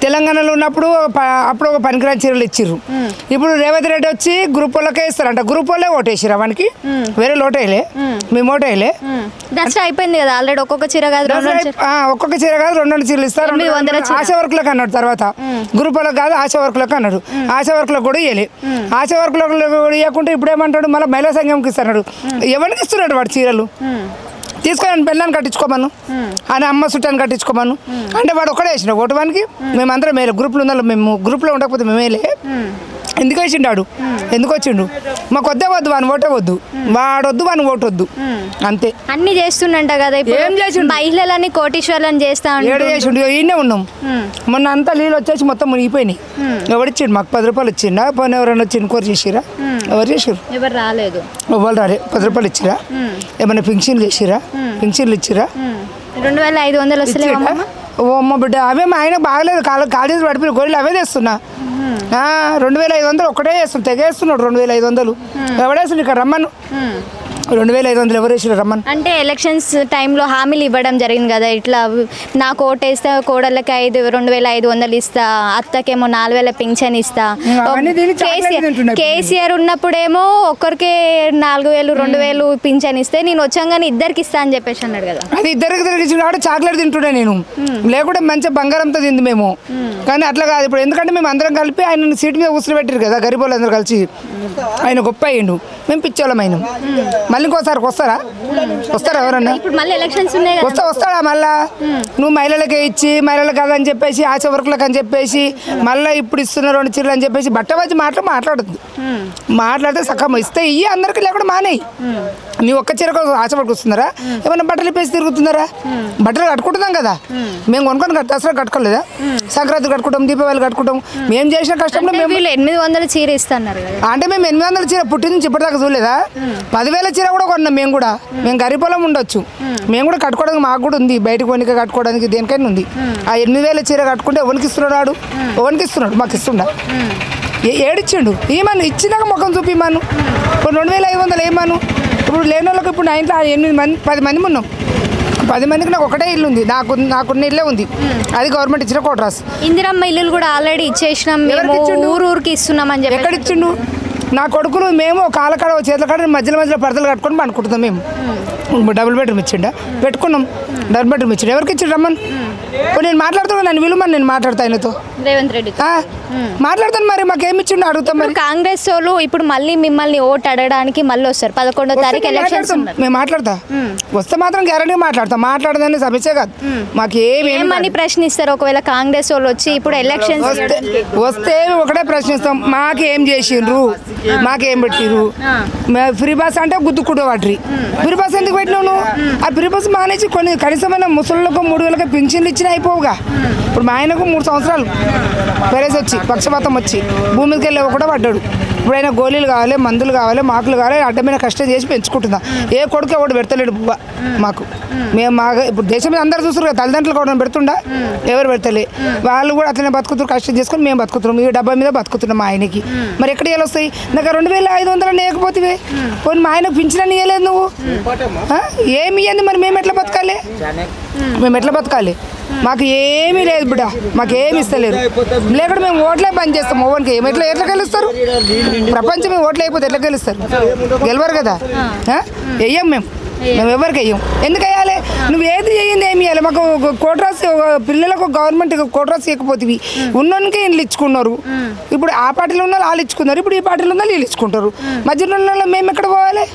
తెలంగాణలో ఉన్నప్పుడు అప్పుడు ఒక పనికిరాని చీరలు ఇచ్చిర్రు. ఇప్పుడు రేవంత్ రెడ్డి వచ్చి గ్రూప్ వాళ్ళకే ఇస్తారంట. గ్రూప్ వాళ్ళే ఓటేసిరు అవనికి, వేరే ఓటేయలే, మేము ఓటేయలే. దసరా అయిపోయింది కదా ఆల్రెడీ. ఒక్కొక్క చీర కాదు ఒక్కొక్క చీర కాదు 2 చీరలు ఇస్తారు. ఆశా వర్కులకు అన్నాడు. తర్వాత గ్రూప్ వాళ్ళకి కాదు ఆశా వర్కులకు అన్నాడు. ఆశా వర్కులకు కూడా ఇవ్వలే. ఆశా వర్కులకు కూడా ఇవ్వకుంటే ఇప్పుడు ఏమంటాడు, మళ్ళీ మహిళా సంఘంకి ఇస్తున్నాడు. ఎవరికి ఇస్తున్నాడు వాడు చీరలు? తీసుకొని పెళ్ళాన్ని కట్టించుకోమను, అని అమ్మ చుట్టాన్ని కట్టించుకోమను అంటే వాడు ఒక్కడే వేసిన ఓటువానికి. మేమందరం మేలే గ్రూప్లో ఉండాలి. మేము గ్రూప్లో ఉండకపోతే మేమేలే. ఎందుకు వేసిండాడు? ఎందుకు వచ్చిండు? మాకు వద్దే వద్దు, వాని ఓటే వద్దు, వాడొద్దు, వాని ఓటు వద్దు, అంతే. అన్ని చేస్తుండంట కదా. ఏం చేసిండు? మహిళలని కోటీశ్వర్లని చేస్తా ఏడు చేసిండు. ఈయనే ఉన్నాం. మొన్న అంతా నీళ్ళు వచ్చేసి మొత్తం మునిగిపోయినాయి. ఎవరిచ్చిండు? మాకు 10 రూపాయలు ఇచ్చిండా? పోనీ ఎవరైనా వచ్చి ఇన్క్వైరీ చేసిరా? ఎవరు చేసిరు? ఎవరు రాలేదు. ఎవరు రాలే. 10 రూపాయలు ఇచ్చిరా? ఏమైనా పింఛన్లు చేసిరా? పింఛన్లు ఇచ్చిరా? 2500 వస్తలే ఓ అమ్మ బిడ్డ. అవే మా ఆయన బాగలేదు, కాలేజీలు పడిపోయిన గొర్రెలు అవే తెస్తున్నా. 2500 ఒకటే చేస్తున్నాడు, తెగేస్తున్నాడు. 2500 ఎవడేస్తుంది ఇక్కడ? రమ్మను. 2500 ఎవరు వేసారు? రమ్మను. అంటే ఎలక్షన్స్ టైంలో హామీలు ఇవ్వడం జరిగింది కదా, ఇట్లా నాకు ఓటేస్తే కోడళ్ళకి 2500 ఇస్తా, అత్తకేమో 4000 పింఛన్ ఇస్తా. కేసీఆర్ ఉన్నప్పుడేమో ఒక్కరికే 4000 2000 పింఛన్ ఇస్తే నేను వచ్చాగానే ఇద్దరికి ఇస్తా అని చెప్పేసి అన్నాడు కదా. అది ఇద్దరికి తిరిగి చాక్లెట్ తింటుండే నేను, లేకుంటే మంచి బంగారంతో తింది మేము. కానీ అట్లా కాదు ఇప్పుడు. ఎందుకంటే మేము అందరం కలిపి ఆయన సీట్ మీద కూర్చుని పెట్టారు కదా, గరీబ్ వాళ్ళు అందరూ కలిసి. ఆయన గొప్ప అయ్యిండు, మేము పిచ్చోళ్ళం అయినాం. మళ్ళీ ఇంకోసారి వస్తారా ఎవరన్నా? వస్తాడా మళ్ళా? నువ్వు మహిళలకే ఇచ్చి మహిళలకు కాదని చెప్పేసి, ఆశ వర్కులకు అని చెప్పేసి, మళ్ళీ ఇప్పుడు ఇస్తున్న 2 చీరలు అని చెప్పేసి బట్టవాచి మాట్లాడద్దు. మాట్లాడితే సగం ఇస్తే ఇయ్యి, అందరికీ లేకుండా మానేయి. నీ ఒక్క చీర ఆశ వర్క్ వస్తున్నారా? ఏమన్నా బట్టలు ఇప్పేసి తిరుగుతున్నారా? బట్టలు కట్టుకుంటున్నాం కదా మేము, కొనుక్కొని దసరా కట్టుకోలేదా? సంక్రాంతి కట్టుకుంటాం, దీపావళి కట్టుకుంటాం. మేము చేసిన కష్టంలో మేము 800 చీర ఇస్తున్నారు. అంటే మేము 800 చీర పుట్టి నుంచి ఇప్పటిదాకా చూడలేదా? 10,000 చీర కూడా కొన్నాం మేము కూడా. మేము గరీబోళం ఉండొచ్చు, మేము కూడా కట్టుకోవడానికి మాకు కూడా ఉంది, బయటకు కొనిక కట్టుకోవడానికి దేనికైనా ఉంది. ఆ 8,000 చీర కట్టుకుంటే ఎవరికి ఇస్తున్నాడు? ఎవరికి ఇస్తున్నాడు? మాకు ఇస్తుండా? ఏడిచ్చిండు. ఏమను ఇచ్చినాక ముఖం చూపిమను. ఇప్పుడు 2500 ఏమను. ఇప్పుడు లేని వాళ్ళకి ఇప్పుడు 8 మంది 10 మంది ఉన్నాం. 10 మందికి నాకు ఒకటే ఇల్లు ఉంది, నాకున్న ఇల్లే ఉంది. అది గవర్నమెంట్ ఇచ్చిన కోటరాస్. ఇందిరమ్మ ఇల్లులు కూడా ఆల్రెడీ ఇచ్చేసినాం, ఊరికి ఇస్తున్నాం అని చెప్పి. ఎక్కడ ఇచ్చిండు? నా కొడుకులు మేము కాలకాడ చేతుల కాడ మధ్యలో పరదలు కట్టుకొని పండుకుంటున్నాం. మేము డబుల్ బెడ్రూమ్ ఇచ్చిండా? పెట్టుకున్నాం. డబుల్ బెడ్రూమ్ ఇచ్చిండు. ఎవరికి ఇచ్చిండు? రమ్మని. నేను మాట్లాడుతున్నా, నన్ను విలువమని. నేను మాట్లాడతా ఆయనతో, రేవంత్ రెడ్డి మాట్లాడతాను. మరి మాకేమి ఇచ్చిండు అడుగుతాం. మరి కాంగ్రెస్ వాళ్ళు ఇప్పుడు మళ్ళీ మిమ్మల్ని ఓటు అడగడానికి మళ్ళీ వస్తారు 11వ తారీఖు ఎలక్షన్స్. మేము మాట్లాడతా, వస్తే మాత్రం గ్యారంటీ మాట్లాడతాం. మాట్లాడదని సమస్య కాదు. మాకు ఏమని ప్రశ్నిస్తారు ఒకవేళ కాంగ్రెస్ వాళ్ళు వచ్చి ఇప్పుడు ఎలక్షన్స్ వస్తే ఒకటే ప్రశ్నిస్తాం, మాకేం చేసిండ్రు, మాకేం పెట్టిరు. ఫ్రీ బస్ అంటే గుద్దుకుంటూ వాటి ఫ్రీ బస్ ఎందుకు పెట్టినావు నువ్వు? ఆ ఫ్రీ బస్ మానేసి కొన్ని కనీసమైన ముసళ్ళకు 3000 పింఛన్లు ఇచ్చినా అయిపోవుగా. ఇప్పుడు మా ఆయనకు 3 సంవత్సరాలు పెరేసి వచ్చి పక్షపాతం వచ్చి భూమి మీదకి వెళ్ళి కూడా పడ్డాడు. ఇప్పుడైనా గోళీలు కావాలి, మందులు కావాలి, మాకులు కావాలి, అడ్డమైన కష్టం చేసి పెంచుకుంటుందా. ఏ కొడుకు ఒకటి పెడతలేడు మాకు. మేము ఇప్పుడు దేశం మీద అందరూ చూస్తారు కదా, తల్లిదండ్రులు కూడా పెడుతుండా? ఎవరు పెడతలే. వాళ్ళు కూడా అట్లనే బతుకుతారు, కష్టం చేసుకొని మేము బతుకుతున్నాం. ఈ డబ్బా మీద బతుకుతున్నాం మా ఆయనకి. మరి ఎక్కడ వస్తాయి? నాకు 2500 నేయకపోతే పోనీ మా ఆయనకు పింఛన్ ఇవ్వలేదు నువ్వు. ఏమి ఇవ్వండి మరి? మేము ఎట్లా బతకాలి? మాకు ఏమీ లేదు బిడ్డ, మాకేమి ఇస్తలేరు. లేకుండా మేము ఓట్లే పని చేస్తాం. ఓవన్కి ఎట్లా గెలుస్తారు? ప్రపంచం ఓట్లు అయిపోతే ఎట్లా గెలుస్తారు? గెలవరు కదా. వెయ్యం మేము ఎవరికి వెయ్యం. ఎందుకు వేయాలి? నువ్వు ఏది చేయింది ఏమి ఇవ్వాలి? మాకు కోటరాస్ పిల్లలకు గవర్నమెంట్ కోటరాస్ ఇవ్వకపోతే ఉన్నోనికి ఇల్లు ఇచ్చుకున్నారు. ఇప్పుడు ఆ పార్టీలో ఉన్న వాళ్ళు ఇచ్చుకున్నారు, ఇప్పుడు ఈ పార్టీలో ఉన్న వీళ్ళు ఇచ్చుకుంటారు. మధ్యలో మేము ఎక్కడ పోవాలి?